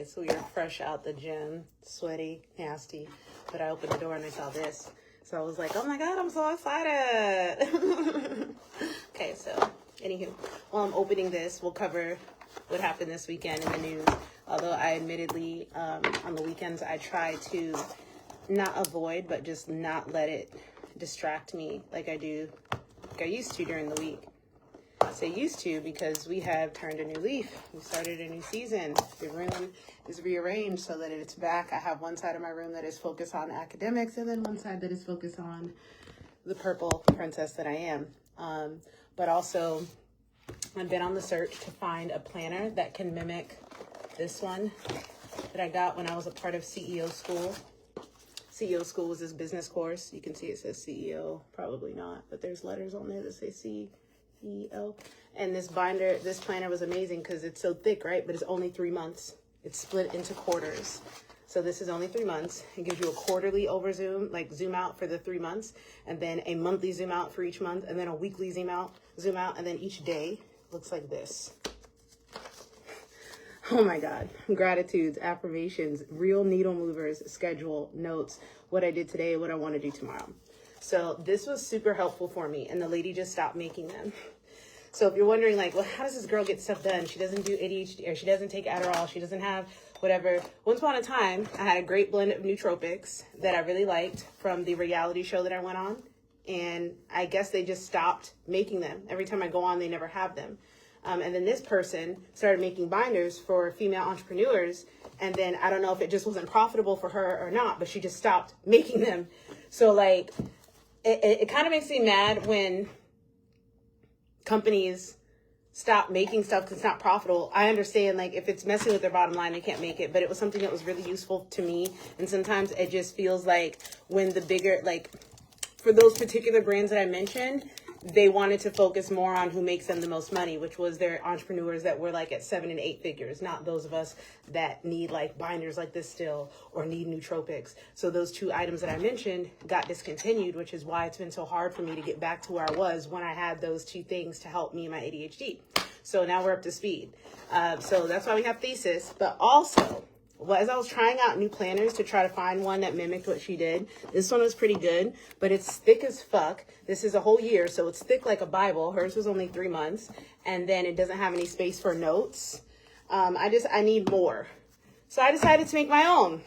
Okay, so we were fresh out the gym, sweaty, nasty, but I opened the door and I saw this. So I was like, oh my God, I'm so excited. Okay, so anywho, while I'm opening this, we'll cover what happened this weekend in the news. Although I admittedly, on the weekends, I try to not avoid, but just not let it distract me like I used to during the week. I say used to because we have turned a new leaf. We started a new season. The room is rearranged so that it's back. I have one side of my room that is focused on academics and then one side that is focused on the purple princess that I am. But also, I've been on the search to find a planner that can mimic this one that I got when I was a part of CEO school. CEO school was this business course. You can see it says CEO, probably not, but there's letters on there that say CEO. And this planner was amazing because it's so thick, right? But it's only 3 months. It's split into quarters. So this is only 3 months. It gives you a quarterly zoom out for the 3 months, and then a monthly zoom out for each month, and then a weekly zoom out, and then each day looks like this. Oh my God. Gratitudes, affirmations, real needle movers, schedule, notes, what I did today, what I want to do tomorrow. So this was super helpful for me, and the lady just stopped making them. So if you're wondering, like, well, how does this girl get stuff done? She doesn't do ADHD, or she doesn't take Adderall, she doesn't have whatever. Once upon a time, I had a great blend of nootropics that I really liked from the reality show that I went on, and I guess they just stopped making them. Every time I go on, they never have them. And then this person started making binders for female entrepreneurs, and then I don't know if it just wasn't profitable for her or not, but she just stopped making them. So, like, it kind of makes me mad when companies stop making stuff because it's not profitable. I understand, like, if it's messing with their bottom line, they can't make it, but it was something that was really useful to me. And sometimes it just feels like when the bigger, like, for those particular brands that I mentioned, they wanted to focus more on who makes them the most money, which was their entrepreneurs that were like at 7 and 8 figures, not those of us that need like binders like this still or need nootropics. So those 2 items that I mentioned got discontinued, which is why it's been so hard for me to get back to where I was when I had those 2 things to help me in my ADHD. So now we're up to speed. So that's why we have THESIS, but also, well, as I was trying out new planners to try to find one that mimicked what she did, this one was pretty good, but it's thick as fuck. This is a whole year, so it's thick like a Bible. Hers was only 3 months, and then it doesn't have any space for notes. I need more. So I decided to make my own.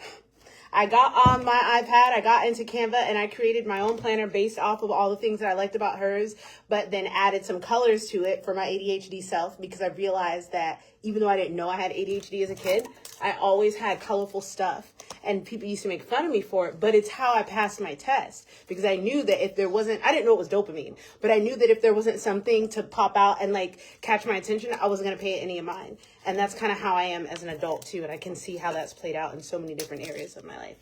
I got on my iPad, I got into Canva, and I created my own planner based off of all the things that I liked about hers, but then added some colors to it for my ADHD self, because I realized that even though I didn't know I had ADHD as a kid, I always had colorful stuff, and people used to make fun of me for it, but it's how I passed my test, because I knew that if there wasn't, I didn't know it was dopamine, but I knew that if there wasn't something to pop out and like catch my attention, I wasn't going to pay any of mine. And that's kind of how I am as an adult too, and I can see how that's played out in so many different areas of my life.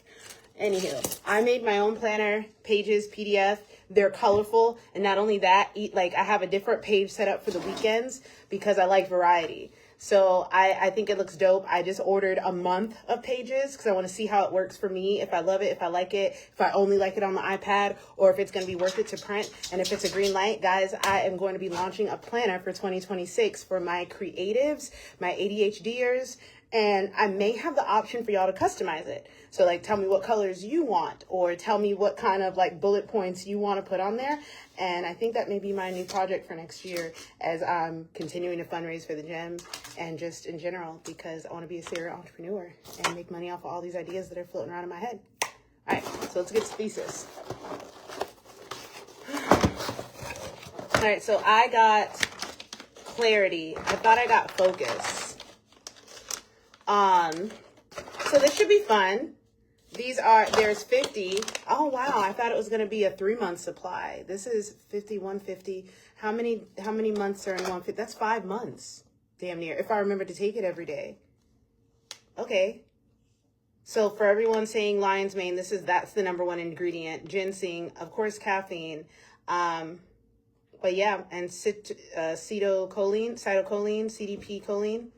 Anywho, I made my own planner, pages, PDF. They're colorful, and not only that, like I have a different page set up for the weekends because I like variety. So I think it looks dope. I just ordered a month of pages because I want to see how it works for me. If I love it, if I like it, if I only like it on the iPad, or if it's going to be worth it to print. And if it's a green light, guys, I am going to be launching a planner for 2026 for my creatives, my ADHDers, and I may have the option for y'all to customize it. So like, tell me what colors you want, or tell me what kind of like bullet points you want to put on there. And I think that may be my new project for next year as I'm continuing to fundraise for the gym and just in general, because I want to be a serial entrepreneur and make money off of all these ideas that are floating around in my head. All right, so let's get to THESIS. All right, so I got clarity. I thought I got focus. So this should be fun. There's 50. Oh, wow. I thought it was going to be a 3-month supply. This is 50, 150. How many months are in 150? That's 5 months. Damn near. If I remember to take it every day. Okay. So for everyone saying lion's mane, that's the number 1 ingredient. Ginseng, of course, caffeine. But yeah, and cytocholine, CDP choline.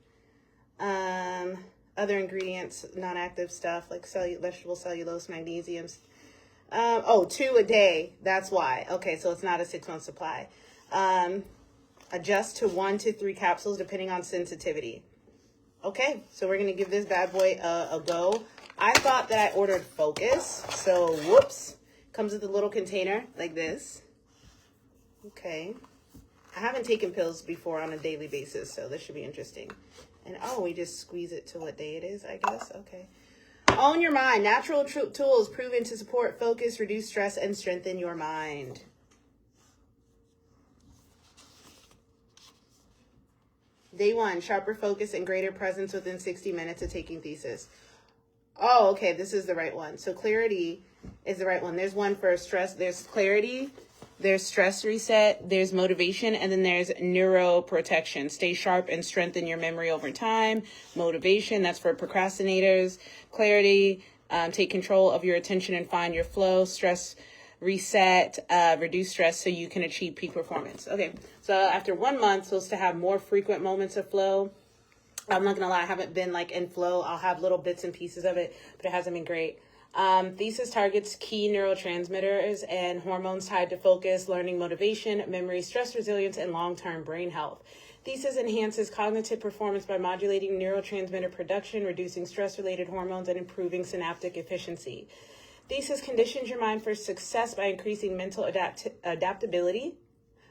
Other ingredients, non-active stuff like vegetable cellulose, magnesium. 2 a day. That's why. Okay, so it's not a 6-month supply. Adjust to 1 to 3 capsules depending on sensitivity. Okay, so we're going to give this bad boy a go. I thought that I ordered Focus, so whoops. Comes with a little container like this. Okay. I haven't taken pills before on a daily basis, so this should be interesting. And oh, we just squeeze it to what day it is, I guess. Okay. Own your mind. Natural tools proven to support focus, reduce stress, and strengthen your mind. Day 1, sharper focus and greater presence within 60 minutes of taking THESIS. Oh, okay, this is the right one. So clarity is the right one. There's one for stress. There's clarity, there's stress reset, there's motivation, and then there's neuroprotection. Stay sharp and strengthen your memory over time. Motivation, that's for procrastinators. Clarity, take control of your attention and find your flow. Stress reset, reduce stress so you can achieve peak performance. Okay, so after 1 month, supposed to have more frequent moments of flow. I'm not gonna lie, I haven't been like in flow. I'll have little bits and pieces of it, but it hasn't been great. THESIS targets key neurotransmitters and hormones tied to focus, learning, motivation, memory, stress resilience, and long-term brain health. THESIS enhances cognitive performance by modulating neurotransmitter production, reducing stress-related hormones, and improving synaptic efficiency. THESIS conditions your mind for success by increasing mental adaptability,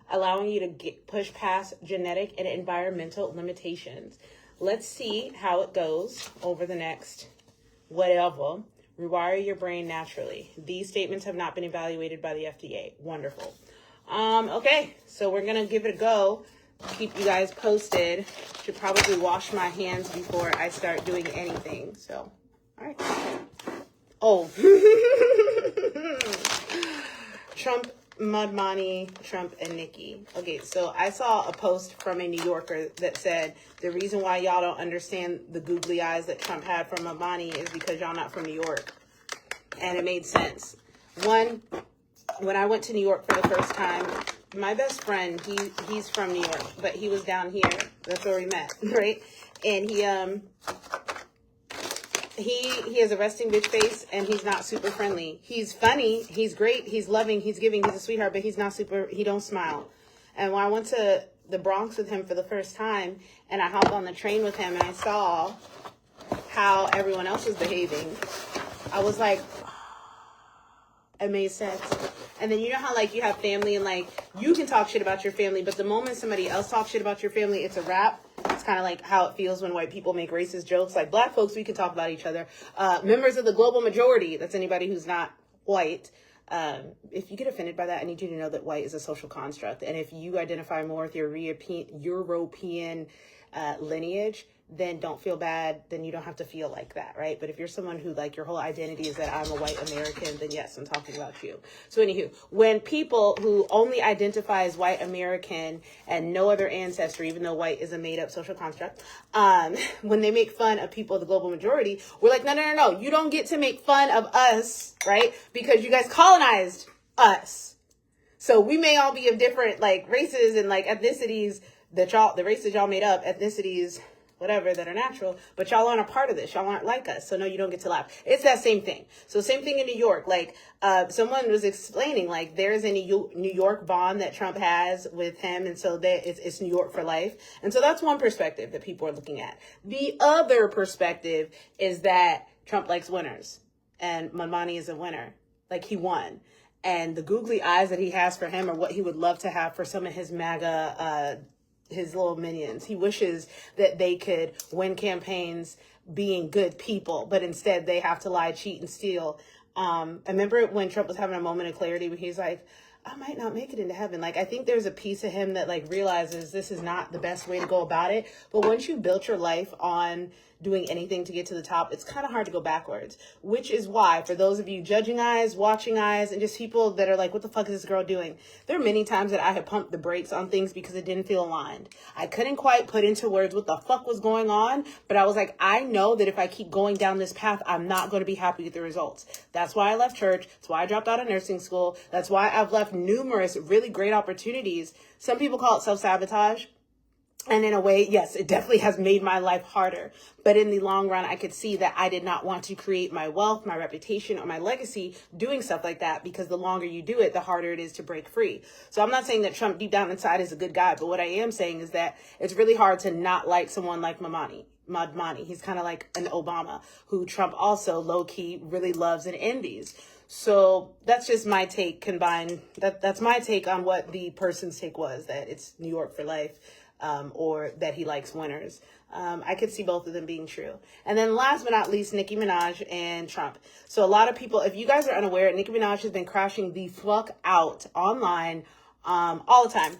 allowing you to push past genetic and environmental limitations. Let's see how it goes over the next whatever. Rewire your brain naturally. These statements have not been evaluated by the FDA. Wonderful. Okay, so we're going to give it a go. Keep you guys posted. Should probably wash my hands before I start doing anything. So, all right. Oh. Trump, Mamdani, Trump, and Nicki. Okay, so I saw a post from a New Yorker that said the reason why y'all don't understand the googly eyes that Trump had from Mamdani is because y'all not from New York. And it made sense. One, when I went to New York for the first time, my best friend, he's from New York, but he was down here. That's where we met, right? And he has a resting bitch face, and he's not super friendly. He's funny, he's great, he's loving, he's giving, he's a sweetheart, but he's not super, he don't smile. And when I went to the Bronx with him for the first time, and I hopped on the train with him, and I saw how everyone else was behaving, I was like, it made sense. And then you know how like you have family and like you can talk shit about your family, but the moment somebody else talks shit about your family, it's a wrap. It's kind of like how it feels when white people make racist jokes. Like black folks, we can talk about each other. Members of the global majority, that's anybody who's not white. If you get offended by that, I need you to know that white is a social construct. And if you identify more with your European lineage, then don't feel bad. Then you don't have to feel like that, right? But if you're someone who like your whole identity is that I'm a white American, then yes, I'm talking about you. So anywho, when people who only identify as white American and no other ancestry, even though white is a made up social construct, when they make fun of people of the global majority, we're like, no, you don't get to make fun of us, right? Because you guys colonized us. So we may all be of different like races and like ethnicities the races y'all made up, ethnicities, whatever, that are natural, but y'all aren't a part of this. Y'all aren't like us. So no, you don't get to laugh. It's that same thing. So same thing in New York. Like, someone was explaining, like, there's a New York bond that Trump has with him. And so it's New York for life. And so that's one perspective that people are looking at. The other perspective is that Trump likes winners and Mamdani is a winner. Like, he won. And the googly eyes that he has for him are what he would love to have for some of his MAGA, his little minions. He wishes that they could win campaigns being good people, but instead they have to lie, cheat, and steal. I remember when Trump was having a moment of clarity when he's like, I might not make it into heaven. Like, I think there's a piece of him that like realizes this is not the best way to go about it. But once you built your life on doing anything to get to the top, it's kind of hard to go backwards, which is why for those of you judging eyes, watching eyes, and just people that are like, what the fuck is this girl doing? There are many times that I have pumped the brakes on things because it didn't feel aligned. I couldn't quite put into words what the fuck was going on, but I was like, I know that if I keep going down this path, I'm not going to be happy with the results. That's why I left church. That's why I dropped out of nursing school. That's why I've left numerous really great opportunities. Some people call it self-sabotage. And in a way, yes, it definitely has made my life harder. But in the long run, I could see that I did not want to create my wealth, my reputation, or my legacy doing stuff like that, because the longer you do it, the harder it is to break free. So I'm not saying that Trump deep down inside is a good guy, but what I am saying is that it's really hard to not like someone like Mamdani. Mamdani. He's kind of like an Obama, who Trump also low-key really loves and envies. So that's just my take combined. That's my take on what the person's take was, that it's New York for life, or that he likes winners. I could see both of them being true. And then last but not least, Nicki Minaj and Trump. So a lot of people, if you guys are unaware, Nicki Minaj has been crashing the fuck out online all the time.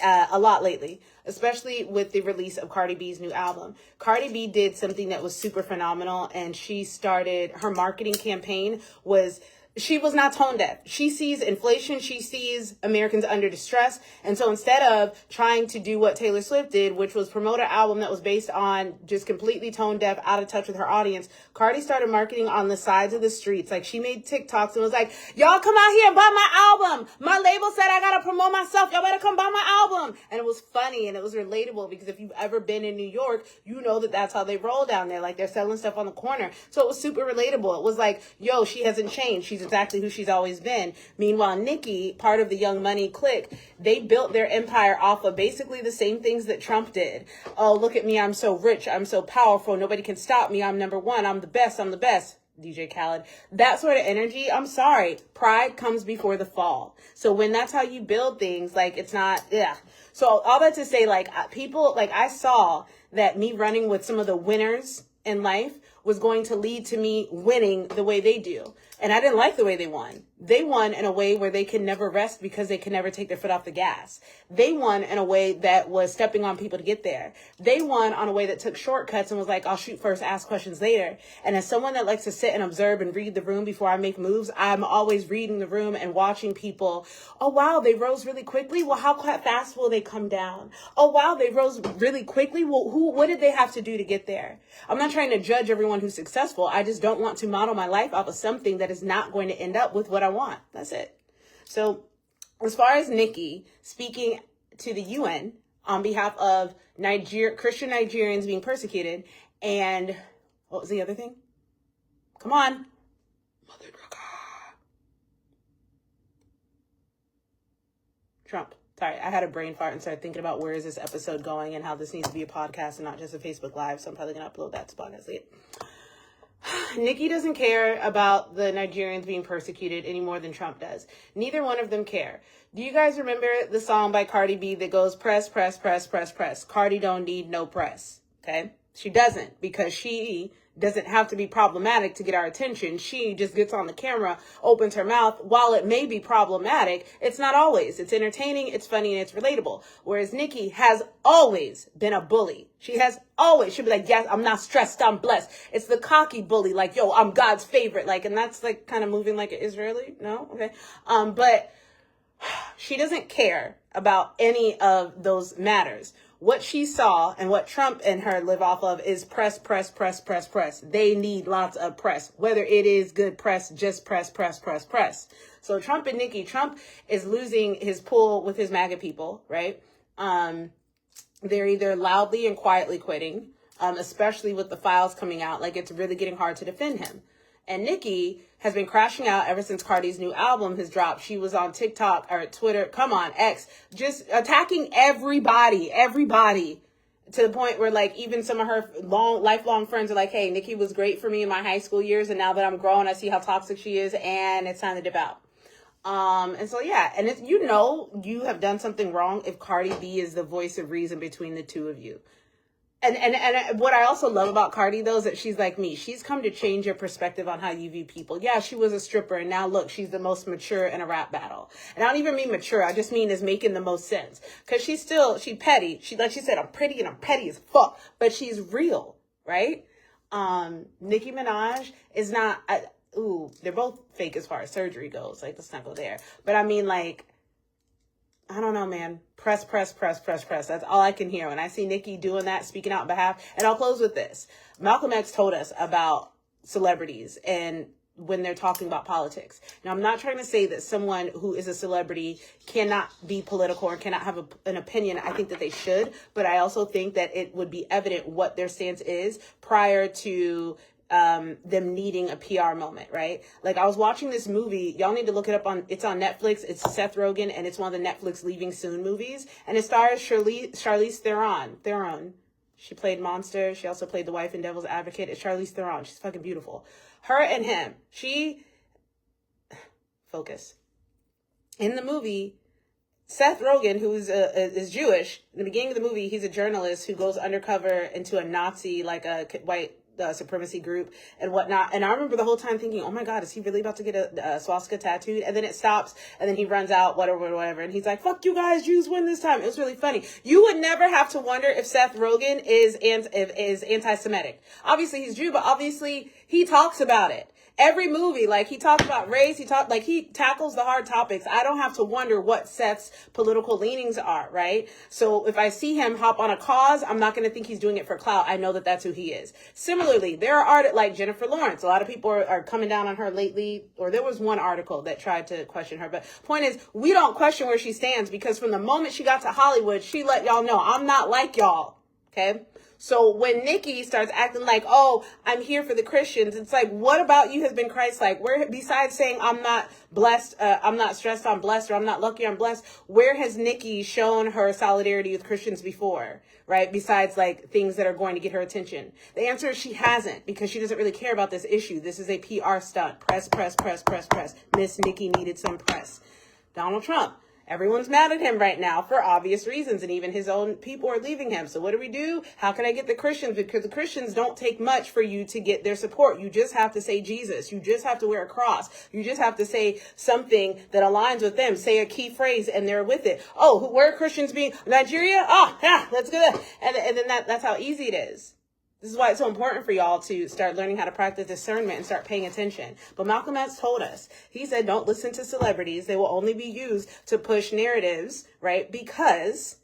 A lot lately, especially with the release of Cardi B's new album. Cardi B did something that was super phenomenal, and she started, her marketing campaign was, she was not tone deaf. She sees inflation. She sees Americans under distress. And so instead of trying to do what Taylor Swift did, which was promote an album that was based on just completely tone deaf, out of touch with her audience, Cardi started marketing on the sides of the streets. Like, she made TikToks and was like, y'all come out here and buy my album. My label said I got to promote myself. Y'all better come buy my album. And it was funny and it was relatable, because if you've ever been in New York, you know that that's how they roll down there. Like, they're selling stuff on the corner. So it was super relatable. It was like, yo, she hasn't changed. She's exactly who she's always been. Meanwhile, Nicki, part of the Young Money clique, they built their empire off of basically the same things that Trump did. Oh, look at me. I'm so rich. I'm so powerful. Nobody can stop me. I'm number one. I'm the best. I'm the best. DJ Khaled. That sort of energy, I'm sorry. Pride comes before the fall. So when that's how you build things, like, it's not, yeah. So all that to say, like, people, like, I saw that me running with some of the winners in life was going to lead to me winning the way they do. And I didn't like the way they won. They won in a way where they can never rest because they can never take their foot off the gas. They won in a way that was stepping on people to get there. They won on a way that took shortcuts and was like, I'll shoot first, ask questions later. And as someone that likes to sit and observe and read the room before I make moves, I'm always reading the room and watching people. Oh, wow, they rose really quickly. Well, how fast will they come down? Oh, wow, they rose really quickly. Well, what did they have to do to get there? I'm not trying to judge everyone who's successful. I just don't want to model my life off of something that is not going to end up with what I want. That's it. So as far as Nicki speaking to the UN on behalf of Christian Nigerians being persecuted, and what was the other thing? Come on. Trump. Sorry, I had a brain fart and started thinking about where is this episode going and how this needs to be a podcast and not just a Facebook Live. So I'm probably going to upload that to podcast later. Nicki doesn't care about the Nigerians being persecuted any more than Trump does. Neither one of them care. Do you guys remember the song by Cardi B that goes, press, press, press, press, press? Cardi don't need no press. Okay? She doesn't, because she doesn't have to be problematic to get our attention. She just gets on the camera, opens her mouth. While it may be problematic, it's not always. It's entertaining, it's funny, and it's relatable. Whereas Nicki has always been a bully. She'll be like, yes, I'm not stressed, I'm blessed. It's the cocky bully, like, yo, I'm God's favorite. Like, and that's like kind of moving like an Israeli. No? Okay. But she doesn't care about any of those matters. What she saw and what Trump and her live off of is press, press, press, press, press. They need lots of press. Whether it is good press, just press, press, press, press. So Trump and Nicki, Trump is losing his pull with his MAGA people, right? They're either loudly and quietly quitting, especially with the files coming out. Like, it's really getting hard to defend him. And Nicki has been crashing out ever since Cardi's new album has dropped. She was on TikTok or Twitter, come on, X, just attacking everybody, to the point where, like, even some of her lifelong friends are like, hey, Nicki was great for me in my high school years, and now that I'm grown, I see how toxic she is, and it's time to dip out. And so, yeah, and if you know you have done something wrong if Cardi B is the voice of reason between the two of you. And what I also love about Cardi, though, is that she's like me. She's come to change your perspective on how you view people. Yeah, she was a stripper, and now look, she's the most mature in a rap battle. And I don't even mean mature. I just mean as making the most sense. Because she's petty. Like she said, I'm pretty and I'm petty as fuck. But she's real, right? Nicki Minaj is not... they're both fake as far as surgery goes. Like, let's not go there. But I mean, like... I don't know, man. Press, press, press, press, press. That's all I can hear. When I see Nicki doing that, speaking out on behalf. And I'll close with this. Malcolm X told us about celebrities and when they're talking about politics. Now, I'm not trying to say that someone who is a celebrity cannot be political or cannot have an opinion. I think that they should. But I also think that it would be evident what their stance is prior to them needing a PR moment, right? Like, I was watching this movie. Y'all need to look it up it's on Netflix. It's Seth Rogen, and it's one of the Netflix Leaving Soon movies. And it stars Charlize Theron. She played Monster. She also played the wife in Devil's Advocate. It's Charlize Theron. She's fucking beautiful. Her and him. Focus. In the movie, Seth Rogen, who is Jewish, in the beginning of the movie, he's a journalist who goes undercover into a Nazi, like a white supremacy group and whatnot. And I remember the whole time thinking, oh my God, is he really about to get a swastika tattooed? And then it stops, and then he runs out, whatever. And he's like, fuck you guys, Jews win this time. It was really funny. You would never have to wonder if Seth Rogen is anti-Semitic. Obviously he's Jew, but obviously he talks about it. Every movie, like, he talks about race, he tackles the hard topics. I don't have to wonder what Seth's political leanings are, right? So if I see him hop on a cause, I'm not going to think he's doing it for clout. I know that that's who he is. Similarly, there are artists like Jennifer Lawrence. A lot of people are coming down on her lately, or there was one article that tried to question her. But point is, we don't question where she stands, because from the moment she got to Hollywood, she let y'all know, I'm not like y'all, okay? So when Nicki starts acting like, oh, I'm here for the Christians, it's like, what about you has been Christ-like? Where, besides saying I'm not blessed, I'm not stressed, I'm blessed, or I'm not lucky, I'm blessed, where has Nicki shown her solidarity with Christians before, right? Besides, like, things that are going to get her attention. The answer is she hasn't, because she doesn't really care about this issue. This is a PR stunt. Press. Miss Nicki needed some press. Donald Trump. Everyone's mad at him right now for obvious reasons, and even his own people are leaving him. So what do? How can I get the Christians? Because the Christians don't take much for you to get their support. You just have to say Jesus. You just have to wear a cross. You just have to say something that aligns with them. Say a key phrase, and they're with it. Oh, where are Christians being? Nigeria? Oh, yeah, let's go. And then that's how easy it is. This is why it's so important for y'all to start learning how to practice discernment and start paying attention. But Malcolm X told us, he said, don't listen to celebrities. They will only be used to push narratives, right? Because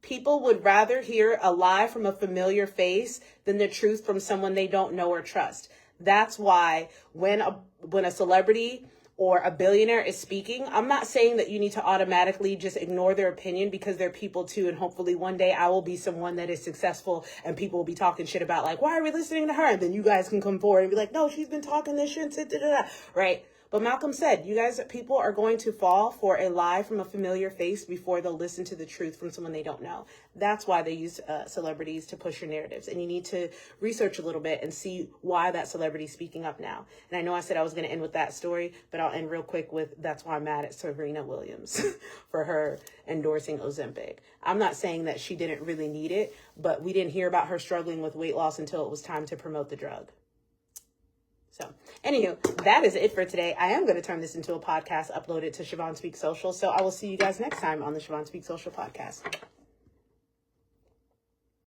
people would rather hear a lie from a familiar face than the truth from someone they don't know or trust. That's why when a celebrity or a billionaire is speaking, I'm not saying that you need to automatically just ignore their opinion, because they're people too. And hopefully one day I will be someone that is successful and people will be talking shit about, like, why are we listening to her? And then you guys can come forward and be like, no, she's been talking this shit, right? But Malcolm said, you guys, people are going to fall for a lie from a familiar face before they'll listen to the truth from someone they don't know. That's why they use celebrities to push your narratives. And you need to research a little bit and see why that celebrity is speaking up now. And I know I said I was going to end with that story, but I'll end real quick with, that's why I'm mad at Serena Williams for her endorsing Ozempic. I'm not saying that she didn't really need it, but we didn't hear about her struggling with weight loss until it was time to promote the drug. So, anywho, that is it for today. I am going to turn this into a podcast, upload it to Siobhan Speaks Social. So I will see you guys next time on the Siobhan Speaks Social podcast.